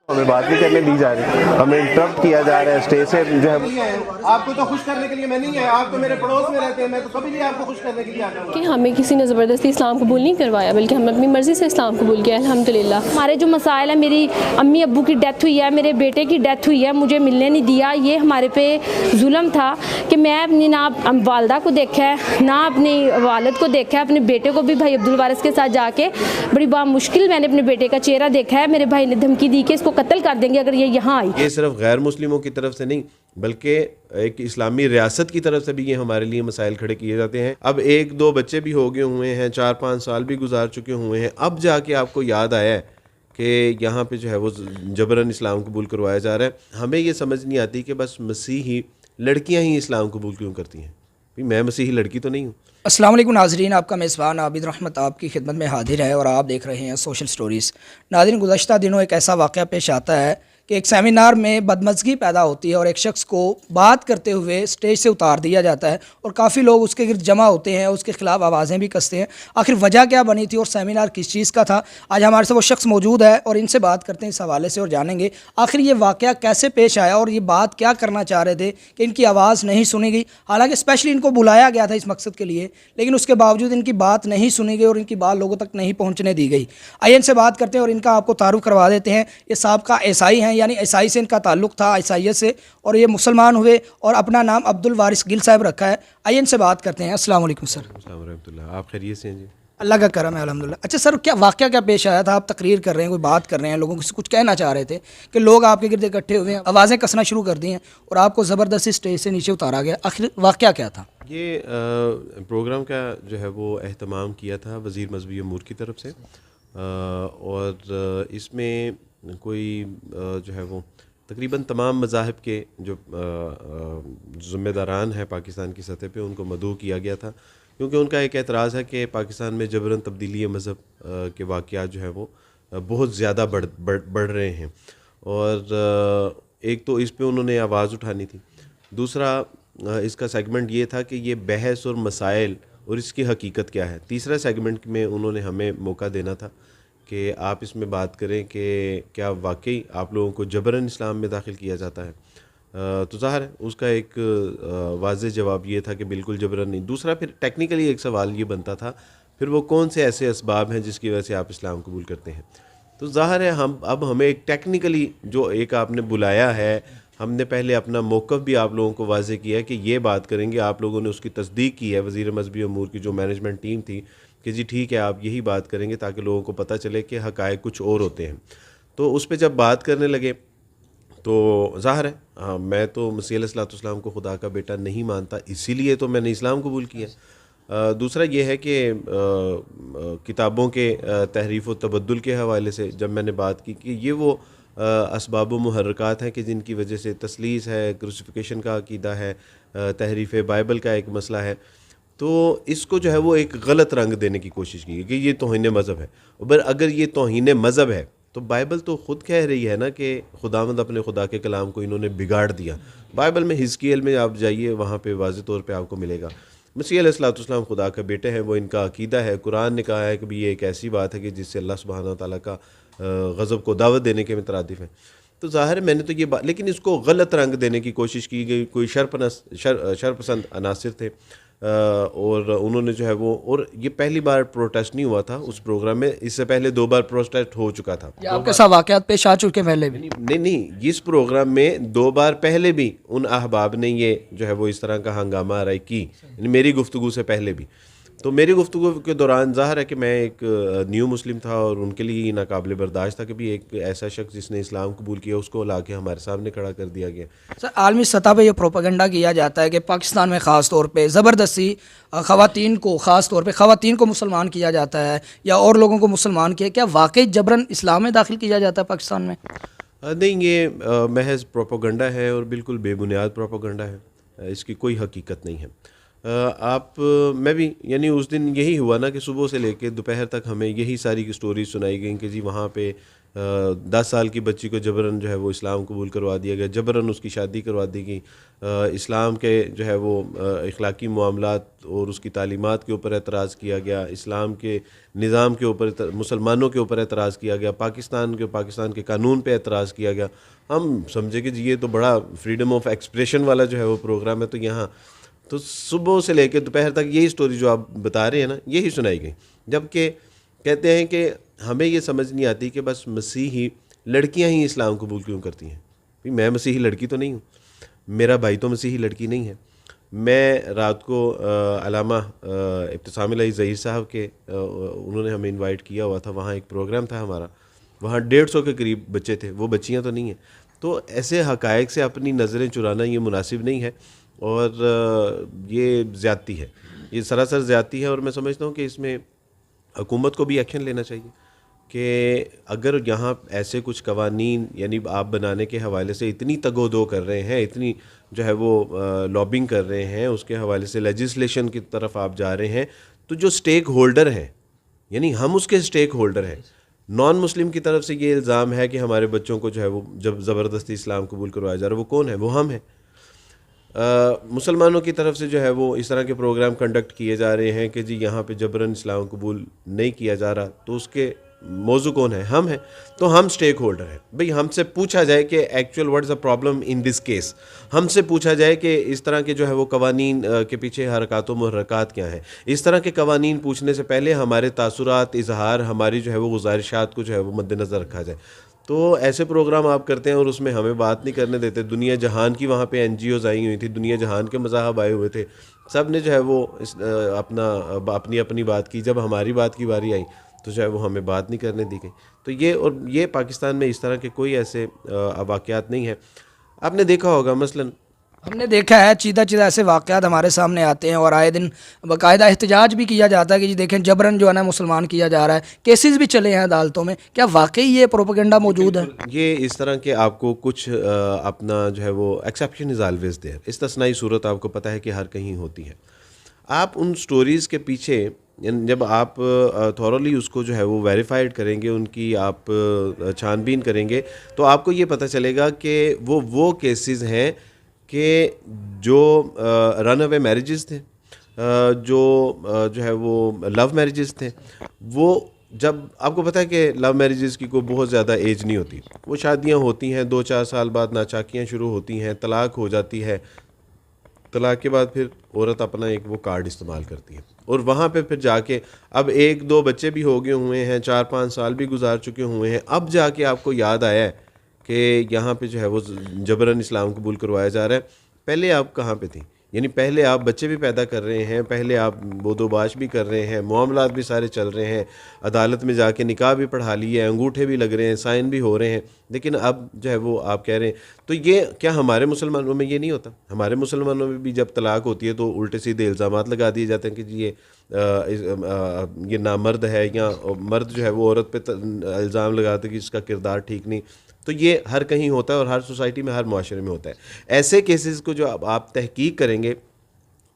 हमें बात नहीं करने दी जा रही, हमें इंटरप्ट किया जा रहा है स्टेज से जो है। आपको तो खुश करने के लिए मैं नहीं है, आप तो मेरे पड़ोस में रहते हैं, मैं तो कभी नहीं आपको खुश करने के लिए आता हूँ। कि हमें किसी ने ज़बरदस्ती इस्लाम कबूल नहीं करवाया, बल्कि हम अपनी मर्ज़ी से इस्लाम कबूल किया अल्हम्दुलिल्लाह। हमारे जो मसाइल है, मेरी अम्मी अब्बू की डेथ हुई है, मेरे बेटे की डेथ हुई है, मुझे मिलने नहीं दिया, ये हमारे पे जुल्म था कि मैं अपनी ना वालदा को देखा है ना अपनी वालिद को देखा है। अपने बेटे को भी भाई अब्दुल वारिस के साथ जाके बड़ी मुश्किल मैंने अपने बेटे का चेहरा देखा है। मेरे भाई ने धमकी दी कि इसको कत्ल कर देंगे अगर ये यहाँ आई। ये सिर्फ गैर मुस्लिमों की तरफ से नहीं बल्कि एक इस्लामी रियासत की तरफ से भी ये हमारे लिए मसाइल खड़े किए जाते हैं। अब एक दो बच्चे भी हो गए हुए हैं, 4-5 साल भी गुजार चुके हुए हैं, अब जाके आपको याद आया है कि यहाँ पे जो है वो जबरन इस्लाम कबूल करवाया जा रहा है। हमें ये समझ नहीं आती कि बस मसीही लड़कियाँ ही इस्लाम कबूल क्यों करती हैं। भाई मैं मसीही लड़की तो नहीं हूँ। अस्सलाम वालेकुम नाज़रीन, आपका मेज़बान आबिद रहमत आपकी खिदमत में हाजिर है और आप देख रहे हैं सोशल स्टोरीज़। नाज़रीन, गुज़श्ता दिनों एक ऐसा वाक़या पेश आता है कि एक सेमिनार में बदमज़गी पैदा होती है और एक शख्स को बात करते हुए स्टेज से उतार दिया जाता है और काफ़ी लोग उसके गिर्द जमा होते हैं, उसके ख़िलाफ़ आवाज़ें भी कसते हैं। आखिर वजह क्या बनी थी और सेमिनार किस चीज़ का था, आज हमारे से वो शख्स मौजूद है और इनसे बात करते हैं इस हवाले से और जानेंगे आखिर ये वाक़या कैसे पेश आया और ये बात क्या करना चाह रहे थे कि इनकी आवाज़ नहीं सुनी गई। हालाँकि स्पेशली इनको बुलाया गया था इस मकसद के लिए, लेकिन उसके बावजूद इनकी बात नहीं सुनी गई और इनकी बात लोगों तक नहीं पहुँचने दी गई। आइए इनसे बात करते हैं और इनका आपको तारुफ करवा देते हैं। ये साबका ईसाई हैं, यानी ईसाई से इनका ताल्लुक़ था, ईसाइयत से, और ये मुसलमान हुए और अपना नाम अब्दुल वारिस गिल साहब रखा है। आइए इनसे बात करते हैं। अस्सलाम वालेकुम सर। अस्सलाम रहमतुल्लाह, आप खैरियत से हैं जी? अल्लाह का करम है अल्हम्दुलिल्लाह। अच्छा सर, क्या वाक़या क्या पेश आया था? आप तकरीर कर रहे हैं, कोई बात कर रहे हैं, लोगों को कुछ कहना चाह रहे थे कि लोग आपके गिर्द इकट्ठे हुए हैं, आवाज़ें कसना शुरू कर दी हैं और आपको ज़बरदस्ती स्टेज से नीचे उतारा गया। आखिर वाक़या क्या था? ये प्रोग्राम का जो है वो एहतमाम किया था वज़ीर मज़हबी अमूर की तरफ से, और इसमें कोई जो है वो तकरीबन तमाम मज़ाहिब के जो ज़िम्मेदारान हैं पाकिस्तान की सतह पे उनको मदऊ किया गया था, क्योंकि उनका एक एतराज़ है कि पाकिस्तान में जबरन तब्दीली मज़हब के वाक़यात जो है वो बहुत ज़्यादा बढ़ रहे हैं। और एक तो इस पे उन्होंने आवाज़ उठानी थी, दूसरा इसका सेगमेंट ये था कि ये बहस और मसाइल और इसकी हकीकत क्या है। तीसरा सेगमेंट में उन्होंने हमें मौका देना था कि आप इसमें बात करें कि क्या वाकई आप लोगों को जबरन इस्लाम में दाखिल किया जाता है। तो ज़ाहिर है उसका एक वाज़ेह जवाब ये था कि बिल्कुल जबरन नहीं। दूसरा फिर टेक्निकली एक सवाल ये बनता था, फिर वो कौन से ऐसे असबाब हैं जिसकी वजह से आप इस्लाम कबूल करते हैं। तो ज़ाहिर है हमें एक टेक्निकली जो एक आपने बुलाया है, हमने पहले अपना मौक़िफ़ भी आप लोगों को वाज़ेह किया है कि ये बात करेंगे। आप लोगों ने उसकी तस्दीक की है, वज़ीर मज़हबी अमूर की जो मैनेजमेंट टीम थी, कि जी ठीक है आप यही बात करेंगे, ताकि लोगों को पता चले कि हक़ाइक़ कुछ और होते हैं। तो उस पर जब बात करने लगे तो ज़ाहिर है हाँ, मैं तो मसीह अलैहिस्सलाम को खुदा का बेटा नहीं मानता, इसीलिए तो मैंने इस्लाम कबूल किया। दूसरा ये है कि किताबों के तहरीफ़ व तबद्दुल के हवाले से जब मैंने बात की कि ये वो असबाब व मुहर्रकात हैं कि जिनकी वजह से तसलीस है, क्रूसिफिकेशन का अकीदा है, तहरीफ़ बाइबल का एक मसला है, तो इसको जो है वो एक गलत रंग देने की कोशिश की कि ये तौहीन मज़हब है। पर अगर ये तौहीन मज़हब है तो बाइबल तो ख़ुद कह रही है ना कि खुदावंद अपने खुदा के कलाम को इन्होंने बिगाड़ दिया। बाइबल में हिज़किय्येल में आप जाइए, वहाँ पे वाज़ेह तौर पे आपको मिलेगा मसीह अलैहिस्सलाम खुदा के बेटे हैं, वो इनका अकीदा है। कुरान ने कहा है कि ये एक ऐसी बात है कि जिससे अल्लाह सुब्हानहू व तआला का गज़ब को दावत देने के मुतरादिफ़ है। तो ज़ाहिर है मैंने तो ये बात, लेकिन इसको गलत रंग देने की कोशिश की गई। कोई शरपसंद अनासिर थे और उन्होंने जो है वो, और ये पहली बार प्रोटेस्ट नहीं हुआ था उस प्रोग्राम में, इससे पहले 2 बार प्रोटेस्ट हो चुका था। आपके साथ वाक़यात पेश आ चुके पहले भी? नहीं, इस प्रोग्राम में 2 बार पहले भी उन अहबाब ने ये जो है वो इस तरह का हंगामा आराई की, मेरी गुफ्तगू से पहले भी। तो मेरी गुफ्तगू के दौरान ज़ाहिर है कि मैं एक न्यू मुस्लिम था और उनके लिए नाकाबिल बर्दाश्त था कि भी एक ऐसा शख्स जिसने इस्लाम कबूल किया उसको ला के हमारे सामने खड़ा कर दिया गया। सर, आलमी सतह पे ये प्रोपेगेंडा किया जाता है कि पाकिस्तान में ख़ास तौर पे ज़बरदस्ती ख़वातीन को, ख़ास तौर पे ख़वातीन को मुसलमान किया जाता है या और लोगों को मुसलमान किया। क्या वाकई जबरन इस्लाम में दाखिल किया जाता है पाकिस्तान में? नहीं, ये महज प्रोपेगेंडा है और बिल्कुल बेबुनियाद प्रोपेगेंडा है, इसकी कोई हकीकत नहीं है। मैं भी, यानी उस दिन यही हुआ ना कि सुबह से लेकर दोपहर तक हमें यही सारी स्टोरी सुनाई गई कि जी वहाँ पे 10 साल की बच्ची को जबरन जो है वो इस्लाम कबूल करवा दिया गया, जबरन उसकी शादी करवा दी गई, इस्लाम के जो है वो अखलाकी मामलात और उसकी तालीमात के ऊपर एतराज़ किया गया, इस्लाम के निज़ाम के ऊपर, मुसलमानों के ऊपर एतराज़ किया गया, पाकिस्तान के कानून पे एतराज़ किया गया। हम समझे कि जी ये तो बड़ा फ्रीडम ऑफ एक्सप्रेशन वाला जो है वो प्रोग्राम है, तो यहाँ तो सुबह से लेकर दोपहर तक यही स्टोरी जो आप बता रहे हैं ना, यही सुनाई गई। जबकि कहते हैं कि हमें ये समझ नहीं आती कि बस मसीही लड़कियां ही इस्लाम कबूल क्यों करती हैं। भाई मैं मसीही लड़की तो नहीं हूँ, मेरा भाई तो मसीही लड़की नहीं है। मैं रात को अलामा इब्तिसाम ज़हीर साहब के उन्होंने हमें इनवाइट किया हुआ था, वहाँ एक प्रोग्राम था हमारा, वहाँ 150 के करीब बच्चे थे, वो बच्चियाँ तो नहीं हैं। तो ऐसे हक़ाइक़ से अपनी नज़रें चुराना ये मुनासिब नहीं है और ये ज़्यादती है, ये सरासर ज़्यादती है। और मैं समझता हूँ कि इसमें हुकूमत को भी एक्शन लेना चाहिए कि अगर यहाँ ऐसे कुछ कवानीन यानी आप बनाने के हवाले से इतनी तगोदो कर रहे हैं, इतनी जो है वो लॉबिंग कर रहे हैं, उसके हवाले से लेजिस्लेशन की तरफ आप जा रहे हैं, तो जो स्टेक होल्डर हैं यानी हम उसके स्टेक होल्डर हैं। नॉन मुस्लिम की तरफ से ये इल्ज़ाम है कि हमारे बच्चों को जो है वो जब ज़बरदस्ती इस्लाम कबूल करवाया जा रहा है, वो कौन है? वो हम हैं। मुसलमानों की तरफ से जो है वो इस तरह के प्रोग्राम कंडक्ट किए जा रहे हैं कि जी यहाँ पे जबरन इस्लाम कबूल नहीं किया जा रहा, तो उसके मौजू कौन है? हम हैं। तो हम स्टेक होल्डर हैं। भाई हमसे पूछा जाए कि actual what is the problem in this case, हमसे पूछा जाए कि इस तरह के जो है वो कवानीन के पीछे हरकत व मुहर्रकात क्या हैं। इस तरह के कवानीन पूछने से पहले हमारे तासुरात, इजहार, हमारी जो है वो गुजारिशात को जो है वो मद्देनज़र रखा जाए। तो ऐसे प्रोग्राम आप करते हैं और उसमें हमें बात नहीं करने देते। दुनिया जहान की वहाँ पे NGOs आई हुई थी, दुनिया जहान के मज़ाहब आए हुए थे, सब ने जो है वो अपनी बात की। जब हमारी बात की बारी आई तो जो है वो हमें बात नहीं करने दी गई। तो ये पाकिस्तान में इस तरह के कोई ऐसे वाक़यात नहीं है। आपने देखा होगा मसलन, हमने देखा है चीदा ऐसे वाक़यात हमारे सामने आते हैं और आए दिन बाकायदा एहतजाज भी किया जाता है कि जी देखें जबरन जो है ना मुसलमान किया जा रहा है, केसेस भी चले हैं अदालतों में। क्या वाकई ये प्रोपेगेंडा मौजूद है? ये इस तरह के आपको कुछ अपना जो है वो एक्सेप्शन इज़ ऑलवेज देयर, इस्तिस्नाई सूरत आपको पता है कि हर कहीं होती है। आप उन स्टोरीज़ के पीछे जब आप थॉरली उसको जो है वो वेरीफाइड करेंगे, उनकी आप छानबीन करेंगे, तो आपको ये पता चलेगा कि वो केसेस हैं कि जो रन अवे मैरिजेस थे, जो है वो लव मैरिजेस थे। वो जब आपको पता है कि लव मैरिजेस की कोई बहुत ज़्यादा एज नहीं होती, वो शादियां होती हैं 2-4 साल बाद नाचाकियां शुरू होती हैं, तलाक हो जाती है, तलाक के बाद फिर औरत अपना एक वो कार्ड इस्तेमाल करती है और वहाँ पे फिर जाके अब 1-2 बच्चे भी हो गए हुए हैं, 4-5 साल भी गुजार चुके हुए हैं, अब जाके आपको याद आया है कि यहाँ पे जो है वो जबरन इस्लाम कबूल करवाया जा रहा है। पहले आप कहाँ पे थी? यानी पहले आप बच्चे भी पैदा कर रहे हैं, पहले आप बोदोबाश भी कर रहे हैं, मामलात भी सारे चल रहे हैं, अदालत में जाके निकाह भी पढ़ा लिए, अंगूठे भी लग रहे हैं, साइन भी हो रहे हैं, लेकिन अब जो है वो आप कह रहे हैं। तो ये क्या हमारे मुसलमानों में ये नहीं होता? हमारे मुसलमानों में भी जब तलाक होती है तो उल्टे सीधे इल्ज़ामात लगा दिए जाते हैं कि जी ये नामर्द है, या मर्द जो है वो औरत पे इल्ज़ाम लगाते हैं कि इसका किरदार ठीक नहीं। तो ये हर कहीं होता है और हर सोसाइटी में, हर माशरे में होता है। ऐसे केसेस को जो आप तहकीक करेंगे,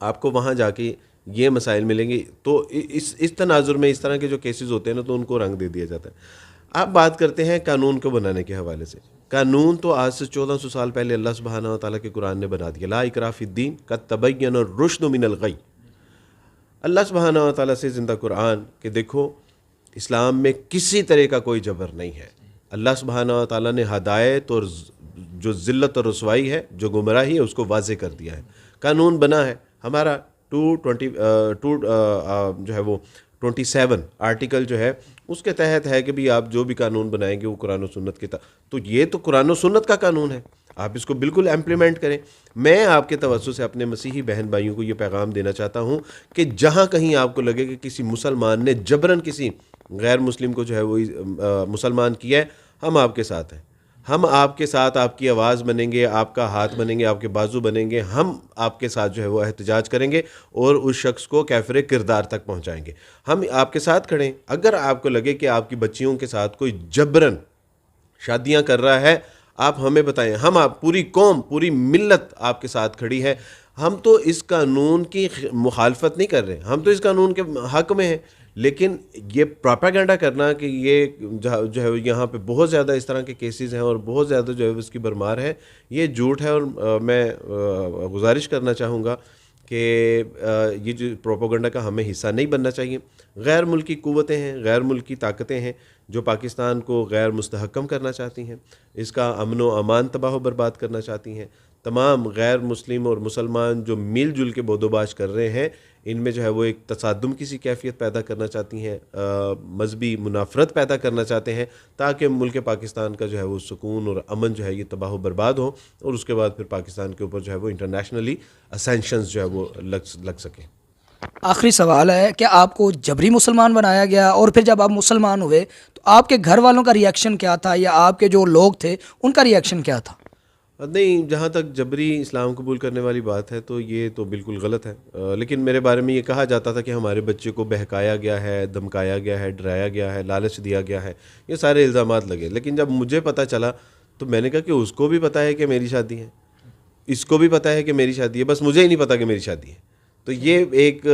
आपको वहाँ जाके ये मसाइल मिलेंगे। तो इस तनाजुर में इस तरह के जो केसेस होते हैं ना, तो उनको रंग दे दिया जाता है। आप बात करते हैं कानून को बनाने के हवाले से। कानून तो आज से 1400 साल पहले अल्लाह सुब्हानहू व तआला के कुरान ने बना दिया। ला इकराह फिद्दीन कद तबय्यन रुश्द मिनल गय। अल्लाह सुब्हानहू व तआला से ज़िंदा कुरान कि देखो इस्लाम में किसी तरह का कोई जबर नहीं है। अल्लाह सुब्हानहू व तआला ने हदायत और जो ज़िल्लत और रसवाई है, जो गुमराही है, उसको वाज़े कर दिया है। कानून बना है हमारा 222 जो है वो 27 आर्टिकल जो है उसके तहत है कि भी आप जो भी कानून बनाएंगे वो कुरान और सुन्नत के तो ये तो कुरान और सुन्नत का कानून है, आप इसको बिल्कुल इम्प्लीमेंट करें। मैं आपके तवज्जो से अपने मसीही बहन भाइयों को ये पैगाम देना चाहता हूँ कि जहाँ कहीं आपको लगे कि किसी मुसलमान ने जबरन किसी गैर मुस्लिम को जो है वो मुसलमान किया है, हम आपके साथ हैं। हम आपके साथ आपकी आवाज़ बनेंगे, आपका हाथ बनेंगे, आपके बाजू बनेंगे। हम आपके साथ जो है वो एहतजाज करेंगे और उस शख्स को कैफरे किरदार तक पहुँचाएँगे। हम आपके साथ खड़े हैं। अगर आपको लगे कि आपकी बच्चियों के साथ कोई जबरन शादियाँ कर रहा है, आप हमें बताएं। हम आप पूरी कौम, पूरी मिल्लत आपके साथ खड़ी है। हम तो इस कानून की मुखालफत नहीं कर रहे, हम तो इस कानून के हक़ में हैं, लेकिन ये प्रोपेगेंडा करना कि ये जो है यहाँ पे बहुत ज़्यादा इस तरह के केसेस हैं और बहुत ज़्यादा जो है उसकी भरमार है, ये झूठ है। और मैं गुजारिश करना चाहूँगा कि ये जो प्रोपेगेंडा का हमें हिस्सा नहीं बनना चाहिए। गैर मुल्की क़ुव्वतें हैं, गैर मुल्की ताकतें हैं जो पाकिस्तान को गैर मुस्तहकम करना चाहती हैं, इसका अमन व अमान तबाह व बर्बाद करना चाहती हैं। तमाम गैर मुस्लिम और मुसलमान जो मिल जुल के बोदोबाश कर रहे हैं, इनमें जो है वो एक तसादुम की सी कैफियत पैदा करना चाहती हैं, मजहबी मुनाफरत पैदा करना चाहते हैं, ताकि मुल्क पाकिस्तान का जो है वो सुकून और अमन जो है ये तबाह व बर्बाद हो और उसके बाद फिर पाकिस्तान के ऊपर जो है वो इंटरनेशनली सैंक्शंस जो है वो लग सकें। आखिरी सवाल है, क्या आपको जबरी मुसलमान बनाया गया, और फिर जब आप मुसलमान हुए तो आपके घर वालों का रिएक्शन क्या था, या आपके जो लोग थे उनका रिएक्शन क्या था? नहीं, जहाँ तक जबरी इस्लाम कबूल करने वाली बात है तो ये तो बिल्कुल गलत है। लेकिन मेरे बारे में ये कहा जाता था कि हमारे बच्चे को बहकाया गया है, धमकाया गया है, डराया गया है, लालच दिया गया है, ये सारे इल्ज़ामात लगे। लेकिन जब मुझे पता चला तो मैंने कहा कि उसको भी पता है कि मेरी शादी है, इसको भी पता है कि मेरी शादी है, बस मुझे ही नहीं पता कि मेरी शादी है। तो ये एक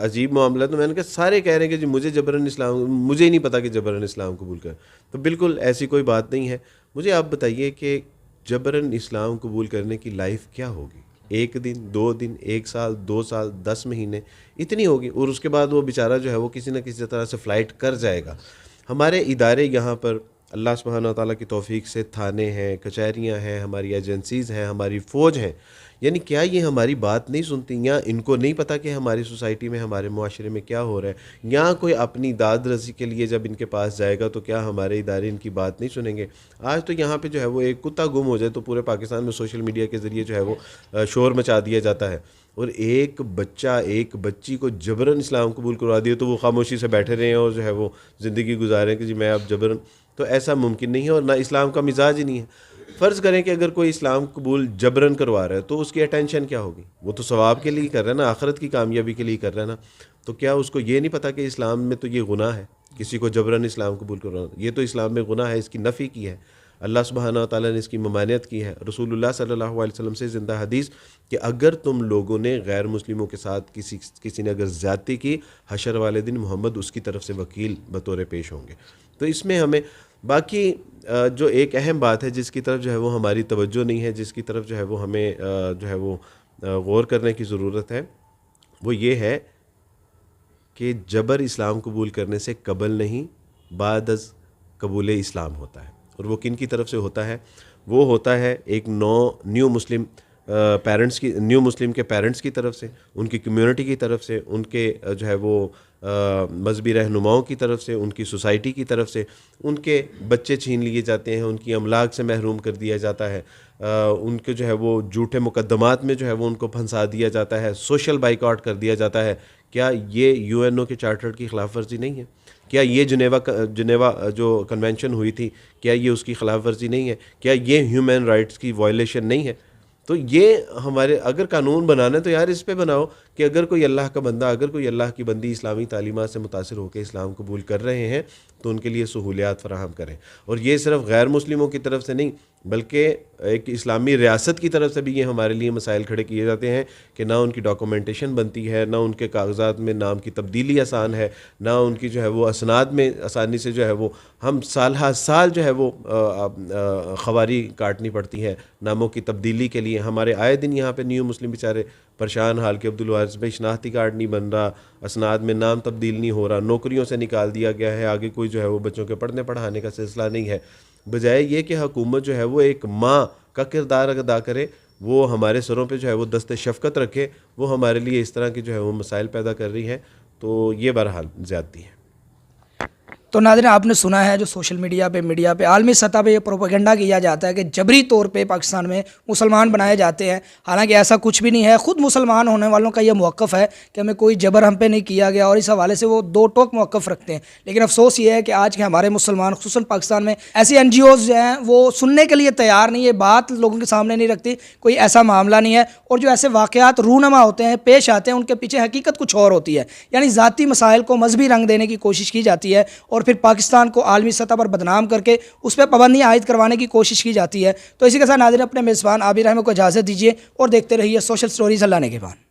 अजीब मामला। तो मैंने कहा सारे कह रहे हैं कि जी मुझे जबरन इस्लाम, मुझे ही नहीं पता कि जबरन इस्लाम कबूल कर। तो बिल्कुल ऐसी कोई बात नहीं है। मुझे आप बताइए कि जबरन इस्लाम कबूल करने की लाइफ क्या होगी? 1 दिन, 2 दिन, 1 साल, 2 साल, 10 महीने, इतनी होगी, और उसके बाद वो बेचारा जो है वो किसी न किसी तरह से फ़्लाइट कर जाएगा। हमारे इदारे यहाँ पर अल्लाह सुब्हानहू व तआला की तौफीक से थाने हैं, कचहरियाँ हैं, हमारी एजेंसीज़ हैं, हमारी फ़ौज हैं, यानी क्या ये हमारी बात नहीं सुनती? या इनको नहीं पता कि हमारी सोसाइटी में, हमारे मुआशरे में क्या हो रहा है? या कोई अपनी दाद रसी के लिए जब इनके पास जाएगा तो क्या हमारे इदारे इनकी बात नहीं सुनेंगे? आज तो यहाँ पे जो है वो एक कुत्ता गुम हो जाए तो पूरे पाकिस्तान में सोशल मीडिया के ज़रिए जो है वो शोर मचा दिया जाता है, और एक बच्चा, एक बच्ची को जबरन इस्लाम कबूल करवा दिया तो वो खामोशी से बैठे रहे हैं और जो है वो ज़िंदगी गुजारें कि जी मैं अब जबरन। तो ऐसा मुमकिन नहीं है, और ना इस्लाम का मिजाज ही नहीं है। फ़र्ज़ करें कि अगर कोई इस्लाम कबूल जबरन करवा रहा है तो उसकी अटेंशन क्या होगी? वो तो सवाब के लिए कर रहा है ना, आखिरत की कामयाबी के लिए कर रहा है ना। तो क्या उसको ये नहीं पता कि इस्लाम में तो ये गुनाह है, किसी को जबरन इस्लाम कबूल करवाना? ये तो इस्लाम में गुनाह है, इसकी नफ़ी की है, अल्लाह सुब्हानहू व तआला ने इसकी ममानियत की है। रसूलुल्लाह सल्लल्लाहु अलैहि वसल्लम से ज़िंदा हदीस कि अगर तुम लोगों ने गैर मुस्लिमों के साथ किसी ने अगर ज़्यादती की, हशर वाले दिन मोहम्मद उसकी तरफ से वकील बतौर पेश होंगे। तो इसमें हमें बाकी जो एक अहम बात है जिसकी तरफ जो है वो हमारी तवज्जो नहीं है, जिसकी तरफ जो है वो हमें जो है वो गौर करने की ज़रूरत है, वो ये है कि जबर इस्लाम कबूल करने से कबल नहीं, बाद अज़ कबूल इस्लाम होता है। और वो किन की तरफ से होता है? वो होता है एक न्यू मुस्लिम पेरेंट्स की, न्यू मुस्लिम के पेरेंट्स की तरफ से, उनकी कम्युनिटी की तरफ से, उनके जो है वो मजहबी रहनुमाओं की तरफ से, उनकी सोसाइटी की तरफ से उनके बच्चे छीन लिए जाते हैं, उनकी अमलाक से महरूम कर दिया जाता है, उनके जो है वो झूठे मुकद्दमात में जो है वो उनको फंसा दिया जाता है, सोशल बाइकआउट कर दिया जाता है। क्या ये UNO के चार्टर की खिलाफ वर्जी नहीं है? क्या ये जिनेवा जो कन्वेंशन हुई थी, क्या ये उसकी खिलाफ वर्जी नहीं है? क्या ये ह्यूमन राइट्स की वायलेशन नहीं है? तो ये हमारे अगर कानून बनाना है तो यार इस पे बनाओ कि अगर कोई अल्लाह का बंदा, अगर कोई अल्लाह की बंदी इस्लामी तालीमात से मुतासिर होकर इस्लाम कबूल कर रहे हैं तो उनके लिए सहूलियात फराहम करें। और ये सिर्फ गैर मुस्लिमों की तरफ से नहीं बल्कि एक इस्लामी रियासत की तरफ से भी ये हमारे लिए मसाइल खड़े किए जाते हैं कि ना उनकी डॉक्यूमेंटेशन बनती है, ना उनके कागजात में नाम की तब्दीली आसान है, ना उनकी जो है वो असनाद में आसानी से जो है वो हम साल हर साल जो है वो खवारी काटनी पड़ती है नामों की तब्दीली के लिए। हमारे आए दिन यहाँ पे न्यू मुस्लिम बेचारे परेशान हाल के अब्दुल वारिस भाई, शनाख्ती कार्ड नहीं बन रहा, असनाद में नाम तब्दील नहीं हो रहा, नौकरियों से निकाल दिया गया है, आगे कोई जो है वो बच्चों के पढ़ने पढ़ाने का सिलसिला नहीं है। बजाय ये कि हुकूमत जो है वो एक माँ का किरदार अदा करे, वो हमारे सरों पे जो है वो दस्ते शफ़क़त रखे, वो हमारे लिए इस तरह की जो है वो मसाइल पैदा कर रही है, तो ये बहरहाल ज़्यादती है। तो नाज़रीन, आपने सुना है जो सोशल मीडिया पे आलमी सतह पे ये प्रोपेगेंडा किया जाता है कि जबरी तौर पे पाकिस्तान में मुसलमान बनाए जाते हैं, हालांकि ऐसा कुछ भी नहीं है। ख़ुद मुसलमान होने वालों का ये मौक़िफ़ है कि हमें कोई जबर हम पे नहीं किया गया, और इस हवाले से वो दो टोक मौक़िफ़ रखते हैं। लेकिन अफसोस ये है कि आज के हमारे मुसलमान ख़ुसूसन पाकिस्तान में ऐसी NGOs जो हैं वो सुनने के लिए तैयार नहीं है, बात लोगों के सामने नहीं रखती, कोई ऐसा मामला नहीं है। और जो ऐसे वाक़यात रूनमा होते हैं, पेश आते हैं, उनके पीछे हकीकत कुछ और होती है, यानी ज़ाती मसाइल को मजहबी रंग देने की कोशिश की जाती है और फिर पाकिस्तान को आलमी सतह पर बदनाम करके उस पर पाबंदियाँ आयद करवाने की कोशिश की जाती है। तो इसी के साथ नाज़रीन अपने मेज़बान आबिर अहमद को इजाज़त दीजिए और देखते रहिए सोशल स्टोरीज़। अल्लाह ने के बाद।